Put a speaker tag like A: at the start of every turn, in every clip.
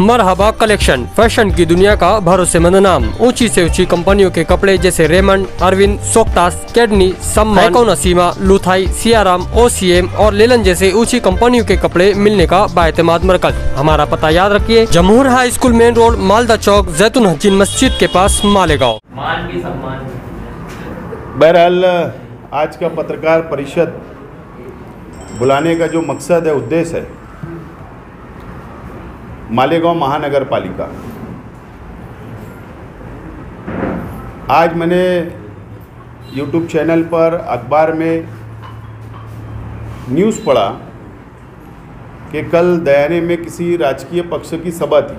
A: मरहबा collection, fashion की दुनिया का भरोसेमंद नाम। ऊंची से ऊंची कंपनियों के कपड़े जैसे रेमंड, अरविंद, सोक्टास, कैडनी, सम्मान, नसीमा, लुथाई, सियाराम, ओसीएम और लेलन जैसे ऊंची कंपनियों के कपड़े मिलने का बाएतमाद मरकज। हमारा पता याद रखिए, Jamhoor high school main road, Malda Chowk, जैतून हजीन मस्जिद के पास, मालेगांव।
B: बहरहाल आज का पत्रकार परिषद बुलाने का जो मकसद है, उद्देश्य है, मालेगांव महानगर पालिका। आज मैंने यूट्यूब चैनल पर, अखबार में न्यूज़ पढ़ा कि कल दयाने में किसी राजकीय पक्ष की सभा थी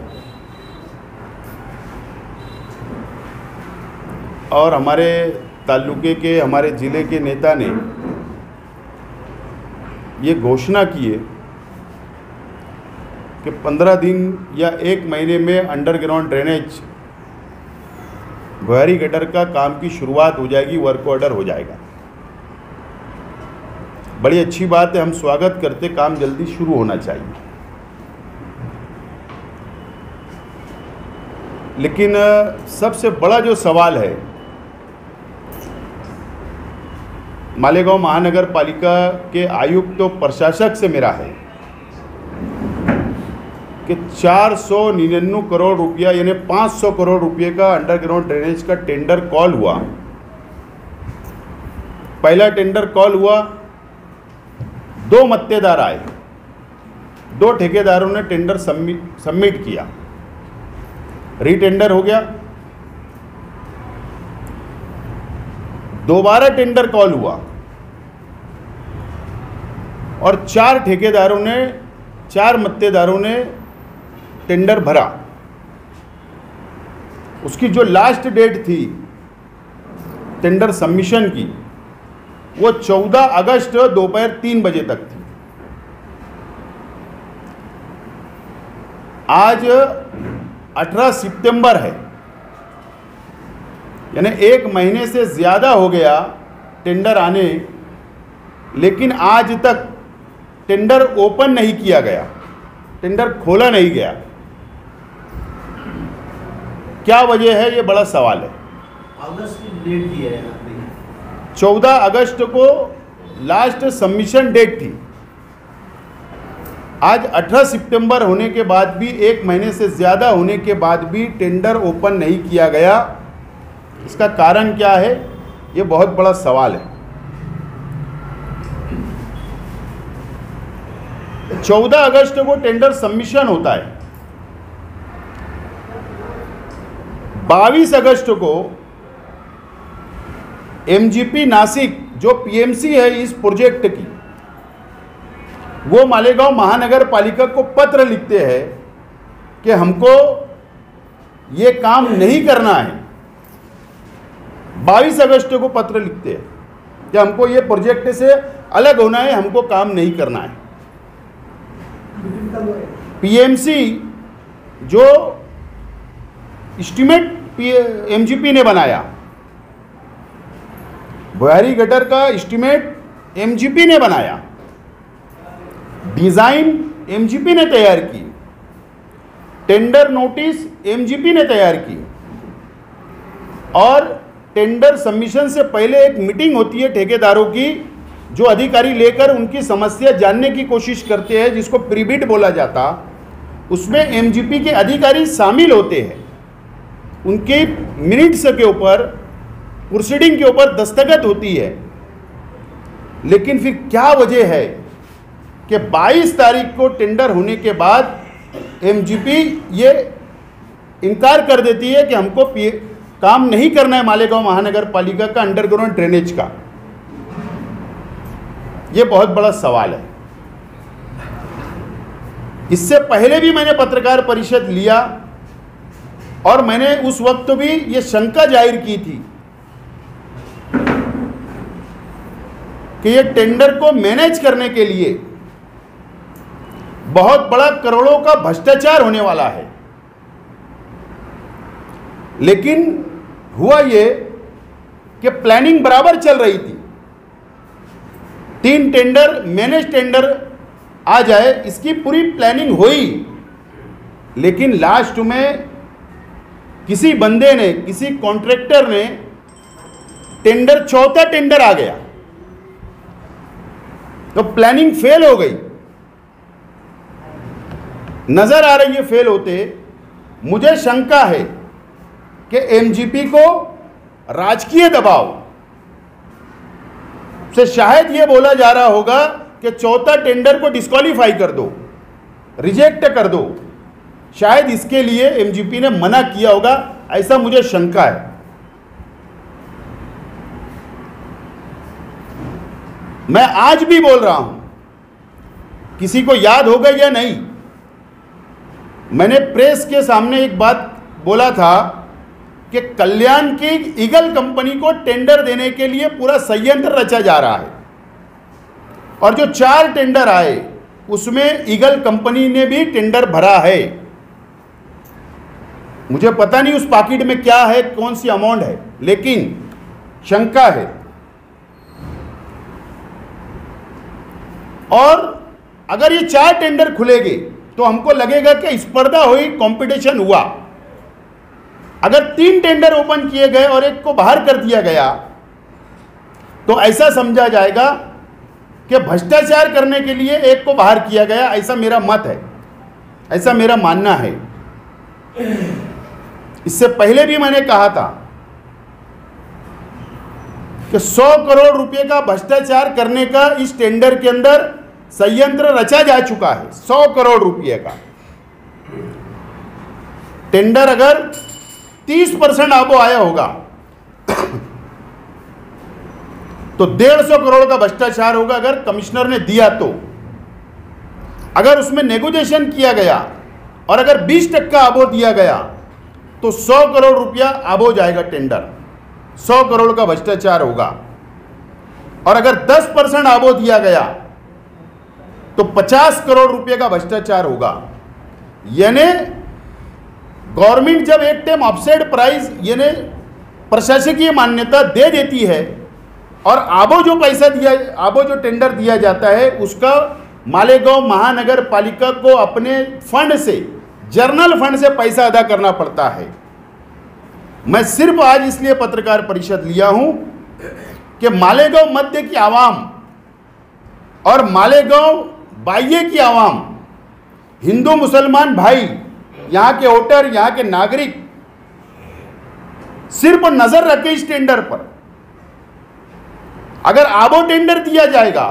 B: और हमारे ताल्लुके के, हमारे ज़िले के नेता ने ये घोषणा की है कि 15 दिन या 1 महीने में अंडरग्राउंड ड्रेनेज भुयारी गटर का काम की शुरुआत हो जाएगी, वर्क ऑर्डर हो जाएगा। बड़ी अच्छी बात है, हम स्वागत करते, काम जल्दी शुरू होना चाहिए। लेकिन सबसे बड़ा जो सवाल है मालेगांव महानगर पालिका के आयुक्त और प्रशासक से मेरा है कि 499 करोड़ रुपया यानी 500 करोड़ रुपये का अंडरग्राउंड ड्रेनेज का टेंडर कॉल हुआ। पहला टेंडर कॉल हुआ, 2 मत्तेदार आए, 2 ठेकेदारों ने टेंडर सबमिट किया, रीटेंडर हो गया। दोबारा टेंडर कॉल हुआ और 4 ठेकेदारों ने, 4 मत्तेदारों ने टेंडर भरा। उसकी जो लास्ट डेट थी टेंडर सबमिशन की, वो 14 अगस्त दोपहर 3 बजे तक थी। आज 18 सितंबर है, यानी 1 महीने से ज़्यादा हो गया टेंडर आने, लेकिन आज तक टेंडर ओपन नहीं किया गया, टेंडर खोला नहीं गया। क्या वजह है, ये बड़ा सवाल है।
C: अगस्त की डेट दी है,
B: 14 अगस्त को लास्ट सबमिशन डेट थी। आज 18 सितंबर होने के बाद भी, 1 महीने से ज़्यादा होने के बाद भी टेंडर ओपन नहीं किया गया। इसका कारण क्या है, ये बहुत बड़ा सवाल है। 14 अगस्त को टेंडर सबमिशन होता है। 22 अगस्त को एमजीपी नासिक, जो पीएमसी है इस प्रोजेक्ट की, वो मालेगांव महानगर पालिका को पत्र लिखते हैं कि हमको ये काम नहीं करना है। 22 अगस्त को पत्र लिखते हैं कि हमको ये प्रोजेक्ट से अलग होना है, हमको काम नहीं करना है। पीएमसी जो एस्टीमेट एमजीपी ने बनाया, भुयारी गटर का एस्टीमेट एमजीपी ने बनाया, डिज़ाइन एमजीपी ने तैयार की, टेंडर नोटिस एमजीपी ने तैयार की, और टेंडर सबमिशन से पहले एक मीटिंग होती है ठेकेदारों की, जो अधिकारी लेकर उनकी समस्या जानने की कोशिश करते हैं, जिसको प्रीबिड बोला जाता। उसमें एमजीपी के अधिकारी शामिल होते हैं, उनके मिनट्स के ऊपर, प्रोसीडिंग के ऊपर दस्तखत होती है। लेकिन फिर क्या वजह है कि 22 तारीख को टेंडर होने के बाद एमजीपी ये इनकार कर देती है कि हमको काम नहीं करना है मालेगांव महानगर पालिका का अंडरग्राउंड ड्रेनेज का। ये बहुत बड़ा सवाल है। इससे पहले भी मैंने पत्रकार परिषद लिया और मैंने उस वक्त भी ये शंका जाहिर की थी कि ये टेंडर को मैनेज करने के लिए बहुत बड़ा करोड़ों का भ्रष्टाचार होने वाला है। लेकिन हुआ ये कि प्लानिंग बराबर चल रही थी। 3 टेंडर, मैनेज टेंडर आ जाए, इसकी पूरी प्लानिंग हुई। लेकिन लास्ट में किसी बंदे ने, किसी कॉन्ट्रैक्टर ने टेंडर, चौथा टेंडर आ गया, तो प्लानिंग फेल हो गई, नजर आ रही है फेल होते। मुझे शंका है कि एमजीपी को राजकीय दबाव से शायद यह बोला जा रहा होगा कि चौथा टेंडर को डिस्क्वालीफाई कर दो, रिजेक्ट कर दो। शायद इसके लिए एमजीपी ने मना किया होगा, ऐसा मुझे शंका है। मैं आज भी बोल रहा हूं, किसी को याद होगा या नहीं, मैंने प्रेस के सामने एक बात बोला था कि कल्याण की ईगल कंपनी को टेंडर देने के लिए पूरा संयंत्र रचा जा रहा है, और जो 4 टेंडर आए उसमें ईगल कंपनी ने भी टेंडर भरा है। मुझे पता नहीं उस पैकेट में क्या है, कौन सी अमाउंट है, लेकिन शंका है। और अगर ये 4 टेंडर खुलेंगे तो हमको लगेगा कि स्पर्धा हुई, कंपटीशन हुआ। अगर 3 टेंडर ओपन किए गए और एक को बाहर कर दिया गया तो ऐसा समझा जाएगा कि भ्रष्टाचार करने के लिए एक को बाहर किया गया, ऐसा मेरा मत है, ऐसा मेरा मानना है। इससे पहले भी मैंने कहा था कि 100 करोड़ रुपए का भ्रष्टाचार करने का इस टेंडर के अंदर संयंत्र रचा जा चुका है। 100 करोड़ रुपए का टेंडर अगर 30% आबो आया होगा तो 150 करोड़ का भ्रष्टाचार होगा अगर कमिश्नर ने दिया तो। अगर उसमें नेगोशिएशन किया गया और अगर 20% आबो दिया गया तो 100 करोड़ रुपया आबो जाएगा टेंडर, 100 करोड़ का भ्रष्टाचार होगा। और अगर 10% आबो दिया गया तो 50 करोड़ रुपए का भ्रष्टाचार होगा। यानी गवर्नमेंट जब एक टाइम ऑफसेट प्राइस यानी प्रशासकीय मान्यता दे देती है और आबो जो पैसा दिया, आबो जो टेंडर दिया जाता है उसका मालेगांव महानगर पालिका को अपने फंड से, जर्नल फंड से पैसा अदा करना पड़ता है। मैं सिर्फ आज इसलिए पत्रकार परिषद लिया हूं कि मालेगांव मध्य की आवाम और मालेगांव बाह्य की आवाम, हिंदू मुसलमान भाई, यहां के वोटर, यहां के नागरिक सिर्फ नजर रखे इस टेंडर पर। अगर आबो टेंडर दिया जाएगा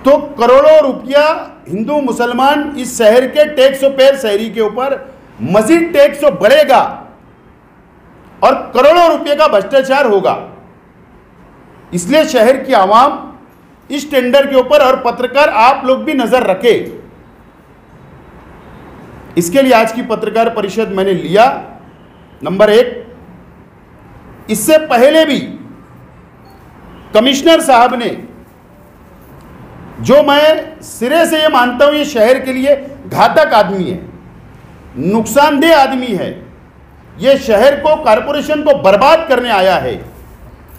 B: तो करोड़ों रुपया हिंदू मुसलमान इस शहर के टैक्स पेयर शहरी के ऊपर मजीद टैक्स बढ़ेगा और करोड़ों रुपए का भ्रष्टाचार होगा। इसलिए शहर की आवाम इस टेंडर के ऊपर और पत्रकार आप लोग भी नजर रखें। इसके लिए आज की पत्रकार परिषद मैंने लिया। नंबर 1, इससे पहले भी कमिश्नर साहब ने, जो मैं सिरे से ये मानता हूं ये शहर के लिए घातक आदमी है, नुकसानदेह आदमी है, ये शहर को, कारपोरेशन को बर्बाद करने आया है।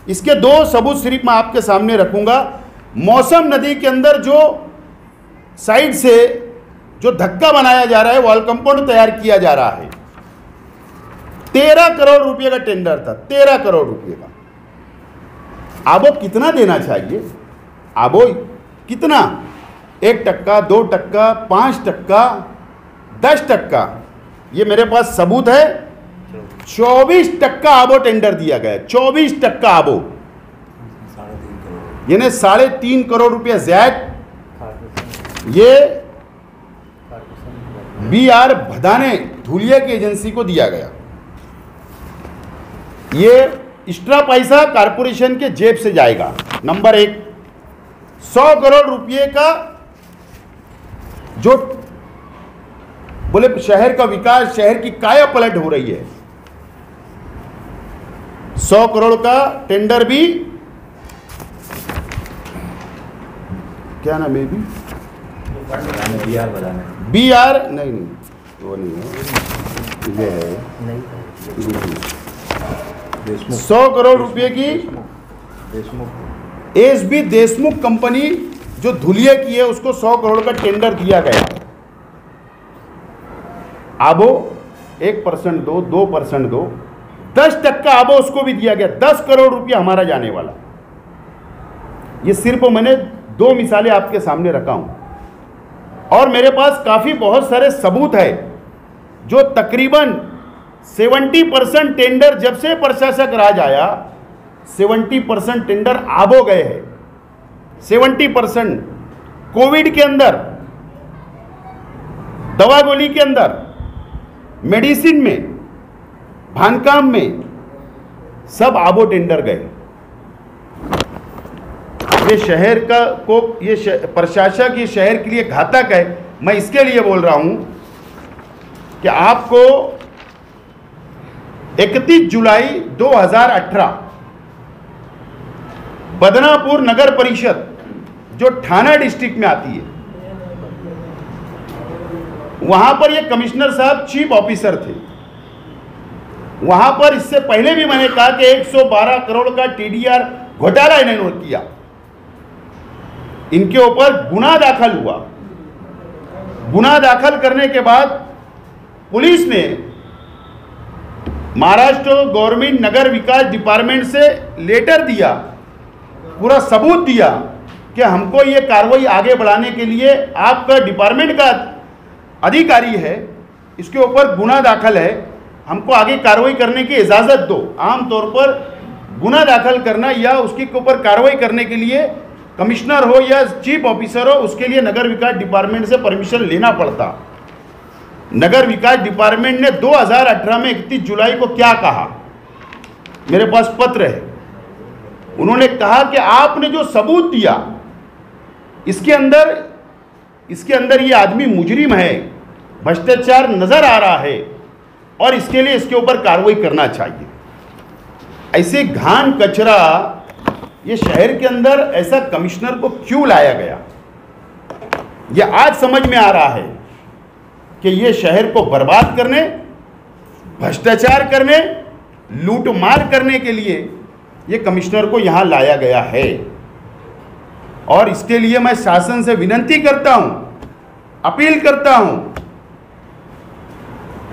B: इसके 2 सबूत सिर्फ मैं आपके सामने रखूंगा। मौसम नदी के अंदर जो साइड से जो धक्का बनाया जा रहा है, वॉल कंपाउंड तैयार किया जा रहा है, 13 करोड़ रुपए का टेंडर था, 13 करोड़ रुपए का। आबो कितना देना चाहिए? आबो कितना? 1%, 2%, 5%, 10%? ये मेरे पास सबूत है। 24% आबो टेंडर दिया गया, 24% आबो, यानी 3.5 करोड़ रुपया ज़्यादा ये BR भदाने धुलिया की एजेंसी को दिया गया। ये एक्स्ट्रा पैसा कारपोरेशन के जेब से जाएगा। नंबर 1, 100 करोड़ रुपये का जो बोले शहर का विकास, शहर की काया पलट हो रही है, 100 करोड़ का टेंडर भी, क्या नाम है भी, BR नहीं, वो नहीं है, ये है 100 करोड़ रुपए की SB देशमुख कंपनी जो धुलिया की है, उसको 100 करोड़ का टेंडर दिया गया। आबो 1% दो, 2% दो, 10% आबो उसको भी दिया गया। 10 करोड़ रुपया हमारा जाने वाला। ये सिर्फ मैंने 2 मिसालें आपके सामने रखा हूं और मेरे पास काफ़ी बहुत सारे सबूत है जो तकरीबन 70% टेंडर, जब से प्रशासक राज आया 70% टेंडर आबो गए हैं। 70% कोविड के अंदर, दवा गोली के अंदर, मेडिसिन में, बांधकाम में, सब आबो टेंडर गए। ये शहर का को ये प्रशासक ये शहर के लिए घातक है। मैं इसके लिए बोल रहा हूं कि आपको 31 जुलाई 2018 बदनापुर नगर परिषद जो ठाणा डिस्ट्रिक्ट में आती है, वहां पर ये कमिश्नर साहब चीफ ऑफिसर थे। वहां पर इससे पहले भी मैंने कहा कि 112 करोड़ का टीडीआर घोटाला इन्होंने किया। इनके ऊपर गुना दाखिल हुआ। गुना दाखिल करने के बाद पुलिस ने महाराष्ट्र गवर्नमेंट नगर विकास डिपार्टमेंट से लेटर दिया, पूरा सबूत दिया कि हमको ये कार्रवाई आगे बढ़ाने के लिए आपका डिपार्टमेंट का अधिकारी है, इसके ऊपर गुना दाखिल है, हमको आगे कार्रवाई करने की इजाज़त दो। आमतौर पर गुना दाखिल करना या उसके ऊपर कार्रवाई करने के लिए कमिश्नर हो या चीफ ऑफिसर हो, उसके लिए नगर विकास डिपार्टमेंट से परमिशन लेना पड़ता। नगर विकास डिपार्टमेंट ने 2018 में 31 जुलाई को क्या कहा, मेरे पास पत्र है। उन्होंने कहा कि आपने जो सबूत दिया इसके अंदर ये आदमी मुजरिम है, भ्रष्टाचार नजर आ रहा है और इसके लिए इसके ऊपर कार्रवाई करना चाहिए। ऐसे घान कचरा ये शहर के अंदर ऐसा कमिश्नर को क्यों लाया गया, ये आज समझ में आ रहा है कि ये शहर को बर्बाद करने, भ्रष्टाचार करने, लूट मार करने के लिए ये कमिश्नर को यहां लाया गया है। और इसके लिए मैं शासन से विनती करता हूं, अपील करता हूं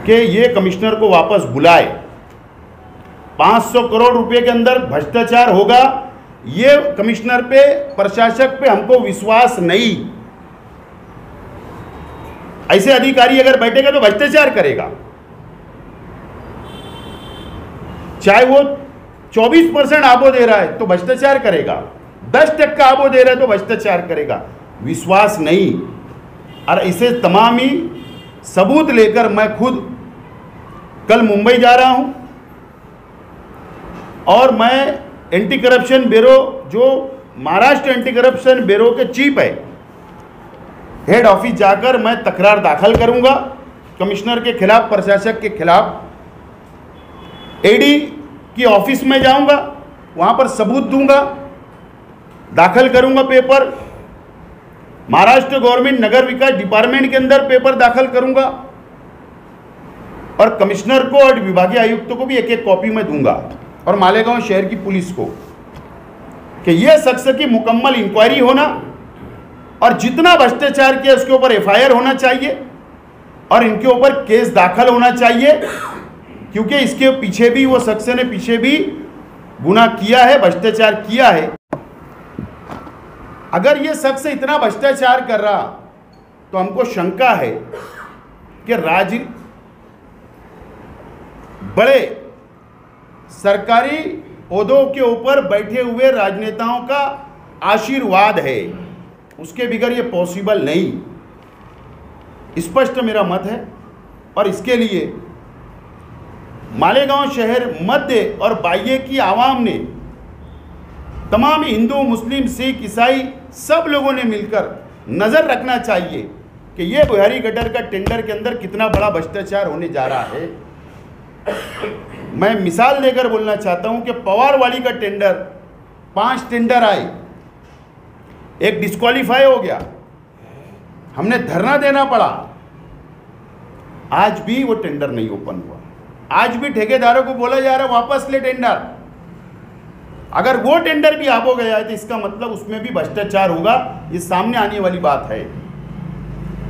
B: कि ये कमिश्नर को वापस बुलाए। 500 करोड़ रुपए के अंदर भ्रष्टाचार होगा, ये कमिश्नर पे, प्रशासक पे हमको विश्वास नहीं। ऐसे अधिकारी अगर बैठेगा तो भ्रष्टाचार करेगा, चाहे वो 24% आबो दे रहा है तो भ्रष्टाचार करेगा, 10% आबो दे रहा है तो भ्रष्टाचार करेगा, विश्वास नहीं। और इसे तमाम ही सबूत लेकर मैं खुद कल मुंबई जा रहा हूं और मैं एंटी करप्शन ब्यूरो, जो महाराष्ट्र एंटी करप्शन ब्यूरो के चीफ है, हेड ऑफिस जाकर मैं तकरार दाखिल करूंगा कमिश्नर के खिलाफ, प्रशासक के खिलाफ। एडी की ऑफिस में जाऊंगा, वहां पर सबूत दूंगा, दाखिल करूंगा पेपर। महाराष्ट्र गवर्नमेंट नगर विकास डिपार्टमेंट के अंदर पेपर दाखिल करूंगा और कमिश्नर को और विभागीय आयुक्त को भी एक कॉपी में दूंगा और मालेगांव शहर की पुलिस को कि यह शख्स की मुकम्मल इंक्वायरी होना और जितना भ्रष्टाचार किया उसके ऊपर एफआईआर होना चाहिए और इनके ऊपर केस दाखिल होना चाहिए, क्योंकि इसके पीछे भी, वो शख्स ने पीछे भी गुनाह किया है, भ्रष्टाचार किया है। अगर ये शख्स इतना भ्रष्टाचार कर रहा तो हमको शंका है कि बड़े सरकारी ओहदों के ऊपर बैठे हुए राजनेताओं का आशीर्वाद है, उसके बगैर ये पॉसिबल नहीं। स्पष्ट मेरा मत है और इसके लिए मालेगांव शहर मध्य और बाह्य की आवाम ने, तमाम हिंदू, मुस्लिम, सिख, ईसाई सब लोगों ने मिलकर नज़र रखना चाहिए कि ये बुहारी गटर का टेंडर के अंदर कितना बड़ा भ्रष्टाचार होने जा रहा है। मैं मिसाल देकर बोलना चाहता हूं कि पवारवाड़ी का टेंडर, 5 टेंडर आए, एक डिस्क्वालीफाई हो गया, हमने धरना देना पड़ा, आज भी वो टेंडर नहीं ओपन हुआ। आज भी ठेकेदारों को बोला जा रहा है वापस ले टेंडर। अगर वो टेंडर भी आप हो गया है तो इसका मतलब उसमें भी भ्रष्टाचार होगा, ये सामने आने वाली बात है।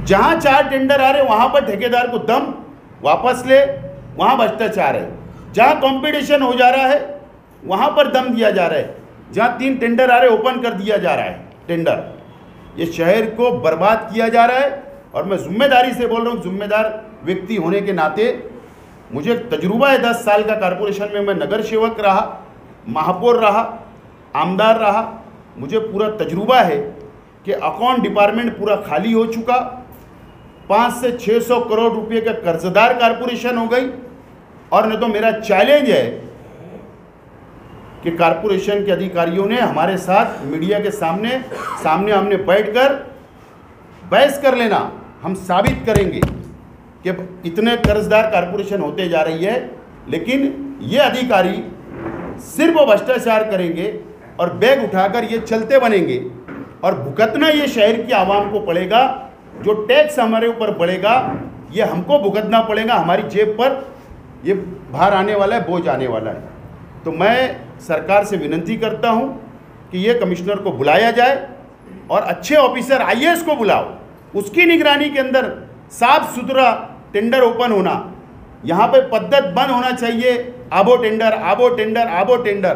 B: जहां 4 टेंडर आ रहे वहां पर ठेकेदार को दम वापस ले, वहाँ भ्रष्टाचार है। जहाँ कंपटीशन हो जा रहा है वहाँ पर दम दिया जा रहा है। जहाँ 3 टेंडर आ रहे ओपन कर दिया जा रहा है टेंडर। ये शहर को बर्बाद किया जा रहा है। और मैं जिम्मेदारी से बोल रहा हूँ, जिम्मेदार व्यक्ति होने के नाते मुझे तजुर्बा है 10 साल का कॉरपोरेशन में। मैं नगर सेवक रहा, महापौर रहा, आमदार रहा। मुझे पूरा तजुर्बा है कि अकाउंट डिपार्टमेंट पूरा खाली हो चुका। 500 से 600 करोड़ रुपए का कर्जदार कॉरपोरेशन हो गई। और नहीं तो मेरा चैलेंज है कि कॉरपोरेशन के अधिकारियों ने हमारे साथ मीडिया के सामने हमने बैठकर बहस कर लेना। हम साबित करेंगे कि इतने कर्जदार कॉरपोरेशन होते जा रही है, लेकिन ये अधिकारी सिर्फ भ्रष्टाचार करेंगे और बैग उठाकर ये चलते बनेंगे। और भुगतना ये शहर की आवाम को पड़ेगा। जो टैक्स हमारे ऊपर बढ़ेगा ये हमको भुगतना पड़ेगा। हमारी जेब पर ये भार आने वाला है, बोझ आने वाला है। तो मैं सरकार से विनती करता हूँ कि ये कमिश्नर को बुलाया जाए और अच्छे ऑफिसर आईएएस को बुलाओ। उसकी निगरानी के अंदर साफ सुथरा टेंडर ओपन होना, यहाँ पे पद्धत बंद होना चाहिए। आबो टेंडर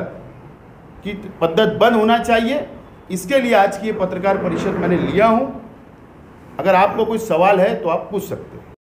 B: की पद्धत बंद होना चाहिए। इसके लिए आज की ये पत्रकार परिषद मैंने लिया हूँ। अगर आपको कोई सवाल है तो आप पूछ सकते हो।